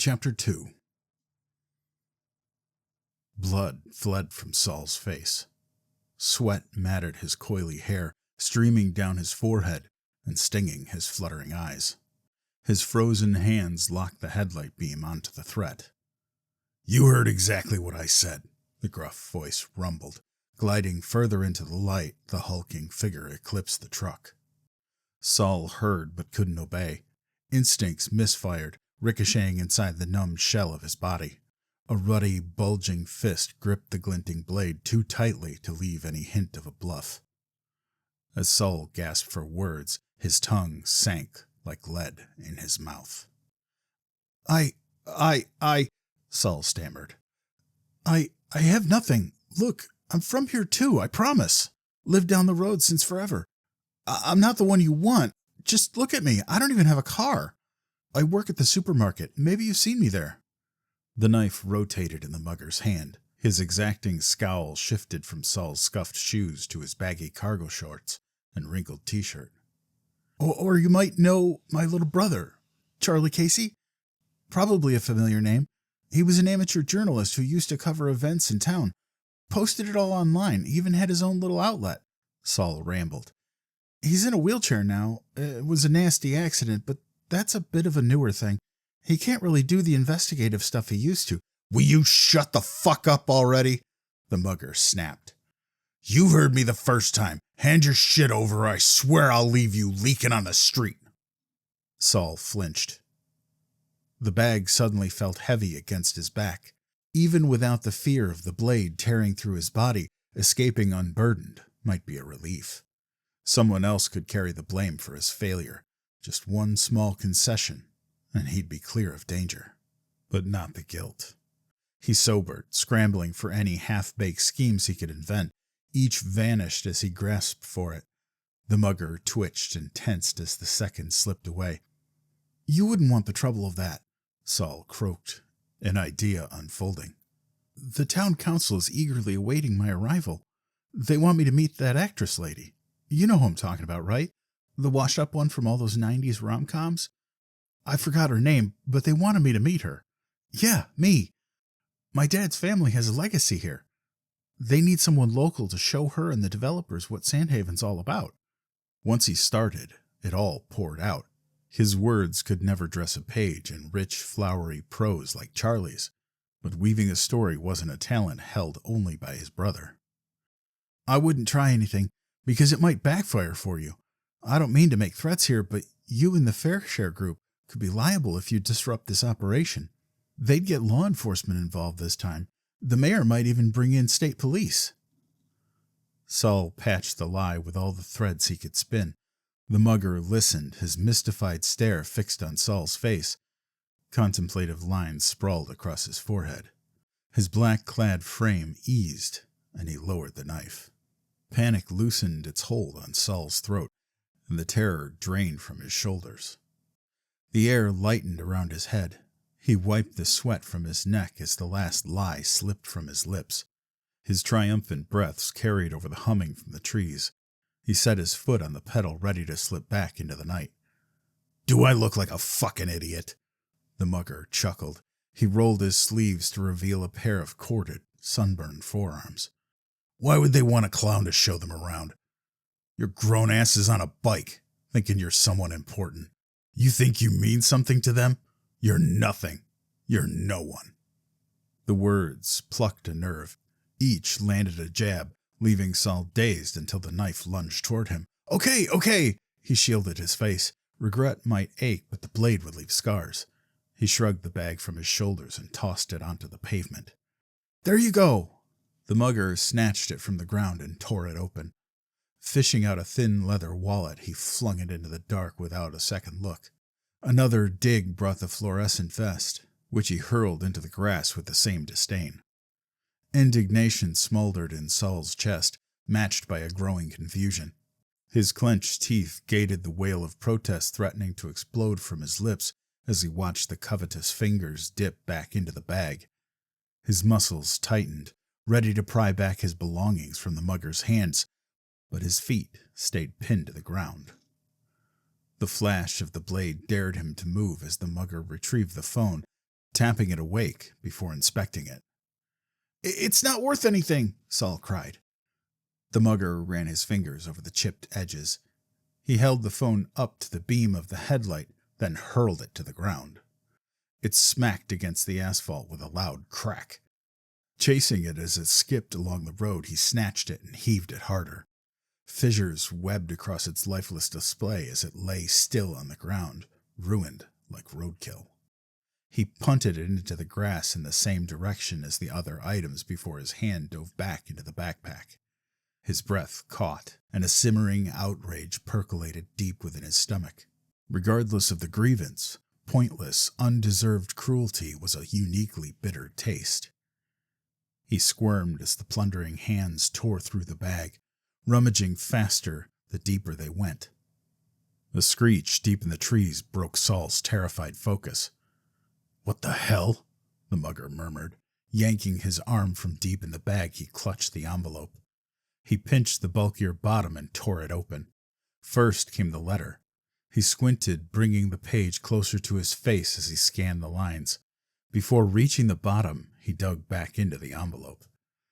Chapter 2. Blood fled from Soll's face. Sweat matted his coily hair, streaming down his forehead and stinging his fluttering eyes. His frozen hands locked the headlight beam onto the threat. "You heard exactly what I said," the gruff voice rumbled. Gliding further into the light, the hulking figure eclipsed the truck. Soll heard but couldn't obey. Instincts misfired, ricocheting inside the numbed shell of his body. A ruddy, bulging fist gripped the glinting blade too tightly to leave any hint of a bluff. As Soll gasped for words, his tongue sank like lead in his mouth. I, Soll stammered. I have nothing. Look, I'm from here too, I promise. Lived down the road since forever. I'm not the one you want. Just look at me. I don't even have a car. I work at the supermarket. Maybe you've seen me there. The knife rotated in the mugger's hand. His exacting scowl shifted from Soll's scuffed shoes to his baggy cargo shorts and wrinkled t-shirt. Or you might know my little brother, Charlie Casey. Probably a familiar name. He was an amateur journalist who used to cover events in town. Posted it all online, even had his own little outlet. Soll rambled. He's in a wheelchair now. It was a nasty accident, but that's a bit of a newer thing. He can't really do the investigative stuff he used to. Will you shut the fuck up already? The mugger snapped. You heard me the first time. Hand your shit over or I swear I'll leave you leaking on the street. Soll flinched. The bag suddenly felt heavy against his back. Even without the fear of the blade tearing through his body, escaping unburdened might be a relief. Someone else could carry the blame for his failure. Just one small concession, and he'd be clear of danger. But not the guilt. He sobered, scrambling for any half-baked schemes he could invent. Each vanished as he grasped for it. The mugger twitched and tensed as the seconds slipped away. You wouldn't want the trouble of that, Soll croaked, an idea unfolding. The town council is eagerly awaiting my arrival. They want me to meet that actress lady. You know who I'm talking about, right? The washed-up one from all those 90s rom-coms? I forgot her name, but they wanted me to meet her. Yeah, me. My dad's family has a legacy here. They need someone local to show her and the developers what Sandhaven's all about. Once he started, it all poured out. His words could never dress a page in rich, flowery prose like Charlie's, but weaving a story wasn't a talent held only by his brother. I wouldn't try anything, because it might backfire for you. I don't mean to make threats here, but you and the Fairshare group could be liable if you disrupt this operation. They'd get law enforcement involved this time. The mayor might even bring in state police. Soll patched the lie with all the threads he could spin. The mugger listened, his mystified stare fixed on Soll's face. Contemplative lines sprawled across his forehead. His black-clad frame eased, and he lowered the knife. Panic loosened its hold on Soll's throat, and the terror drained from his shoulders. The air lightened around his head. He wiped the sweat from his neck as the last lie slipped from his lips. His triumphant breaths carried over the humming from the trees. He set his foot on the pedal, ready to slip back into the night. Do I look like a fucking idiot? The mugger chuckled. He rolled his sleeves to reveal a pair of corded, sunburned forearms. Why would they want a clown to show them around? Your grown ass is on a bike, thinking you're someone important. You think you mean something to them? You're nothing. You're no one. The words plucked a nerve. Each landed a jab, leaving Soll dazed until the knife lunged toward him. Okay. He shielded his face. Regret might ache, but the blade would leave scars. He shrugged the bag from his shoulders and tossed it onto the pavement. There you go. The mugger snatched it from the ground and tore it open. Fishing out a thin leather wallet, he flung it into the dark without a second look. Another dig brought the fluorescent vest, which he hurled into the grass with the same disdain. Indignation smoldered in Soll's chest, matched by a growing confusion. His clenched teeth gated the wail of protest threatening to explode from his lips as he watched the covetous fingers dip back into the bag. His muscles tightened, ready to pry back his belongings from the mugger's hands, but his feet stayed pinned to the ground. The flash of the blade dared him to move as the mugger retrieved the phone, tapping it awake before inspecting it. "It's not worth anything," Soll cried. The mugger ran his fingers over the chipped edges. He held the phone up to the beam of the headlight, then hurled it to the ground. It smacked against the asphalt with a loud crack. Chasing it as it skipped along the road, he snatched it and heaved it harder. Fissures webbed across its lifeless display as it lay still on the ground, ruined like roadkill. He punted it into the grass in the same direction as the other items before his hand dove back into the backpack. His breath caught, and a simmering outrage percolated deep within his stomach. Regardless of the grievance, pointless, undeserved cruelty was a uniquely bitter taste. He squirmed as the plundering hands tore through the bag, rummaging faster the deeper they went. A screech deep in the trees broke Soll's terrified focus. "What the hell?" the mugger murmured. Yanking his arm from deep in the bag, he clutched the envelope. He pinched the bulkier bottom and tore it open. First came the letter. He squinted, bringing the page closer to his face as he scanned the lines. Before reaching the bottom, he dug back into the envelope.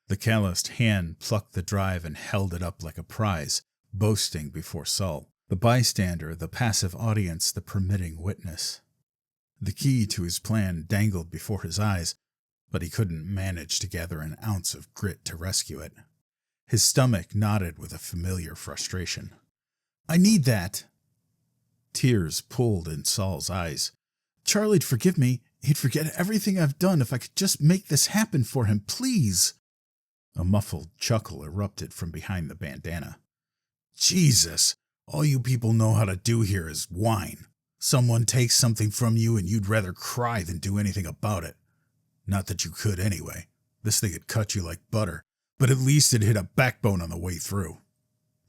The calloused hand plucked the drive and held it up like a prize, boasting before Soll, the bystander, the passive audience, the permitting witness. The key to his plan dangled before his eyes, but he couldn't manage to gather an ounce of grit to rescue it. His stomach knotted with a familiar frustration. "I need that!" Tears pooled in Soll's eyes. "Charlie'd forgive me. He'd forget everything I've done if I could just make this happen for him, please!" A muffled chuckle erupted from behind the bandana. "Jesus! All you people know how to do here is whine. Someone takes something from you and you'd rather cry than do anything about it. Not that you could anyway. This thing had cut you like butter, but at least it hit a backbone on the way through."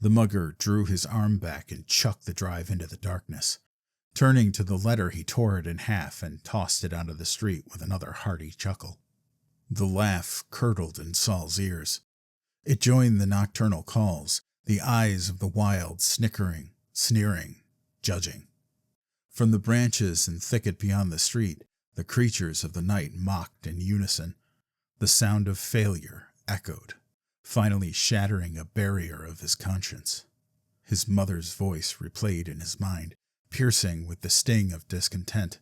The mugger drew his arm back and chucked the drive into the darkness. Turning to the letter, he tore it in half and tossed it onto the street with another hearty chuckle. The laugh curdled in Soll's ears. It joined the nocturnal calls, the eyes of the wild snickering, sneering, judging. From the branches and thicket beyond the street, the creatures of the night mocked in unison. The sound of failure echoed, finally shattering a barrier of his conscience. His mother's voice replayed in his mind, piercing with the sting of discontent.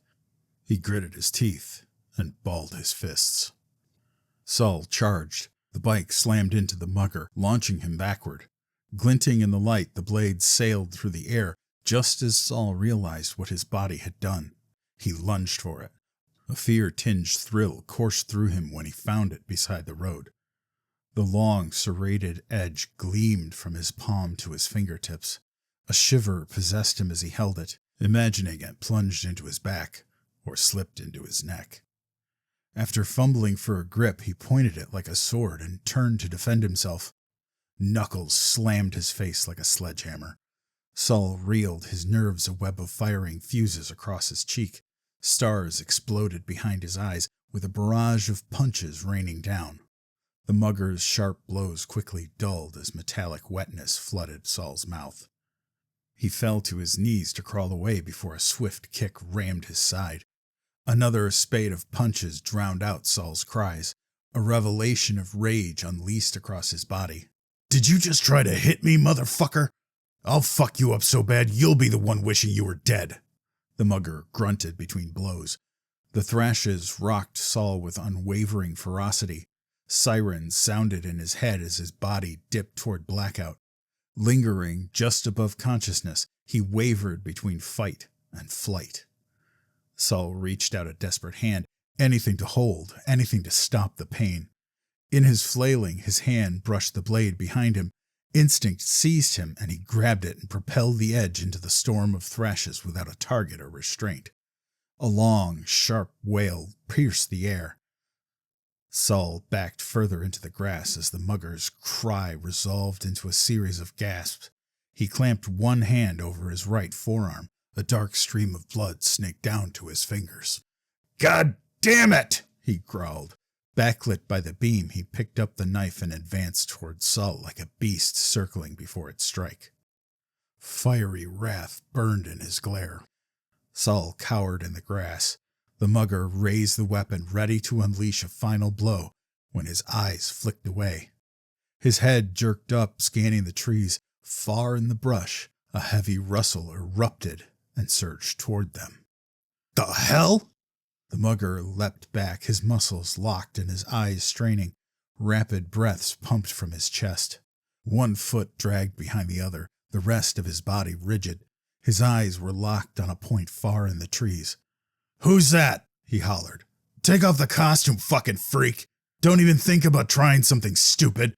He gritted his teeth and balled his fists. Soll charged. The bike slammed into the mugger, launching him backward. Glinting in the light, the blade sailed through the air just as Soll realized what his body had done. He lunged for it. A fear-tinged thrill coursed through him when he found it beside the road. The long, serrated edge gleamed from his palm to his fingertips. A shiver possessed him as he held it, imagining it plunged into his back or slipped into his neck. After fumbling for a grip, he pointed it like a sword and turned to defend himself. Knuckles slammed his face like a sledgehammer. Soll reeled, his nerves a web of firing fuses across his cheek. Stars exploded behind his eyes, with a barrage of punches raining down. The mugger's sharp blows quickly dulled as metallic wetness flooded Soll's mouth. He fell to his knees to crawl away before a swift kick rammed his side. Another spate of punches drowned out Soll's cries, a revelation of rage unleashed across his body. "Did you just try to hit me, motherfucker? I'll fuck you up so bad you'll be the one wishing you were dead." The mugger grunted between blows. The thrashes rocked Soll with unwavering ferocity. Sirens sounded in his head as his body dipped toward blackout. Lingering just above consciousness, he wavered between fight and flight. Soll reached out a desperate hand, anything to hold, anything to stop the pain. In his flailing, his hand brushed the blade behind him. Instinct seized him, and he grabbed it and propelled the edge into the storm of thrashes without a target or restraint. A long, sharp wail pierced the air. Soll backed further into the grass as the mugger's cry resolved into a series of gasps. He clamped one hand over his right forearm. A dark stream of blood snaked down to his fingers. "God damn it!" he growled. Backlit by the beam, he picked up the knife and advanced toward Soll like a beast circling before its strike. Fiery wrath burned in his glare. Soll cowered in the grass. The mugger raised the weapon, ready to unleash a final blow, when his eyes flicked away. His head jerked up, scanning the trees. Far in the brush, a heavy rustle erupted and surged toward them. "The hell?" The mugger leapt back, his muscles locked and his eyes straining. Rapid breaths pumped from his chest. One foot dragged behind the other, the rest of his body rigid. His eyes were locked on a point far in the trees. "Who's that?" he hollered. "Take off the costume, fucking freak! Don't even think about trying something stupid!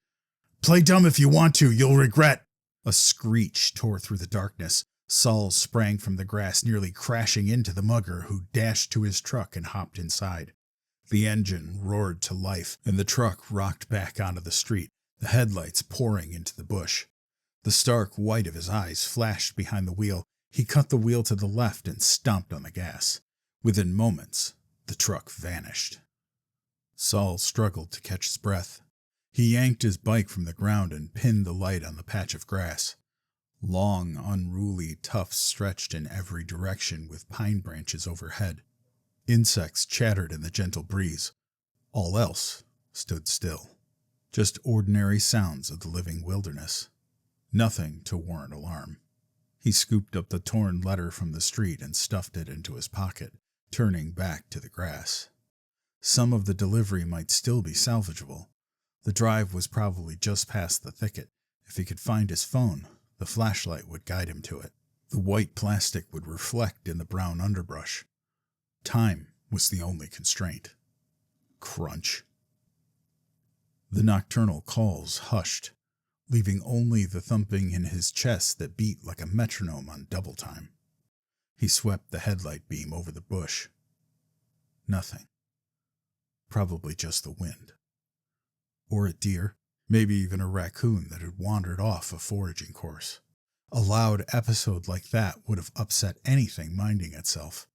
Play dumb if you want to, you'll regret!" A screech tore through the darkness. Soll sprang from the grass, nearly crashing into the mugger, who dashed to his truck and hopped inside. The engine roared to life, and the truck rocked back onto the street, the headlights pouring into the bush. The stark white of his eyes flashed behind the wheel. He cut the wheel to the left and stomped on the gas. Within moments, the truck vanished. Soll struggled to catch his breath. He yanked his bike from the ground and pinned the light on the patch of grass. Long, unruly tufts stretched in every direction with pine branches overhead. Insects chattered in the gentle breeze. All else stood still. Just ordinary sounds of the living wilderness. Nothing to warrant alarm. He scooped up the torn letter from the street and stuffed it into his pocket, turning back to the grass. Some of the delivery might still be salvageable. The drive was probably just past the thicket. If he could find his phone, the flashlight would guide him to it. The white plastic would reflect in the brown underbrush. Time was the only constraint. Crunch. The nocturnal calls hushed, leaving only the thumping in his chest that beat like a metronome on double time. He swept the headlight beam over the bush. Nothing. Probably just the wind. Or a deer, maybe even a raccoon that had wandered off a foraging course. A loud episode like that would have upset anything minding itself.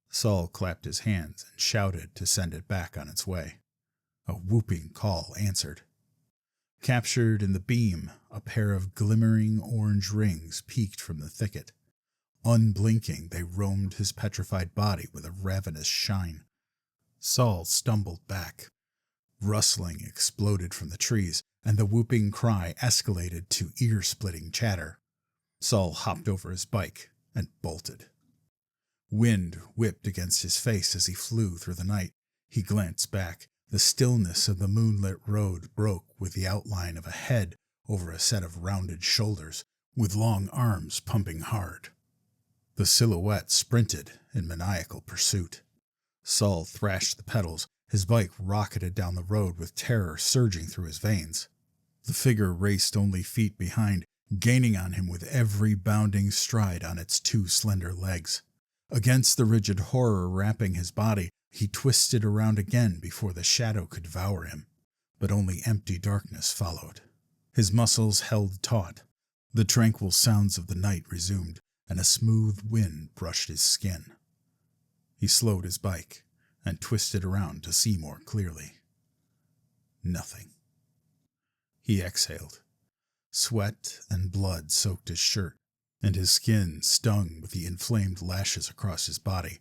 Soll clapped his hands and shouted to send it back on its way. A whooping call answered. Captured in the beam, a pair of glimmering orange rings peeked from the thicket. Unblinking, they roamed his petrified body with a ravenous shine. Soll stumbled back. Rustling exploded from the trees, and the whooping cry escalated to ear-splitting chatter. Soll hopped over his bike and bolted. Wind whipped against his face as he flew through the night. He glanced back. The stillness of the moonlit road broke with the outline of a head over a set of rounded shoulders, with long arms pumping hard. The silhouette sprinted in maniacal pursuit. Soll thrashed the pedals. His bike rocketed down the road with terror surging through his veins. The figure raced only feet behind, gaining on him with every bounding stride on its two slender legs. Against the rigid horror wrapping his body, he twisted around again before the shadow could devour him, but only empty darkness followed. His muscles held taut. The tranquil sounds of the night resumed, and a smooth wind brushed his skin. He slowed his bike and twisted around to see more clearly. Nothing. He exhaled. Sweat and blood soaked his shirt, and his skin stung with the inflamed lashes across his body.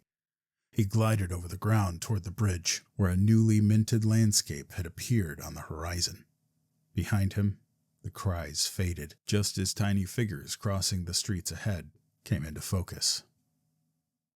He glided over the ground toward the bridge, where a newly minted landscape had appeared on the horizon. Behind him, the cries faded, just as tiny figures crossing the streets ahead came into focus.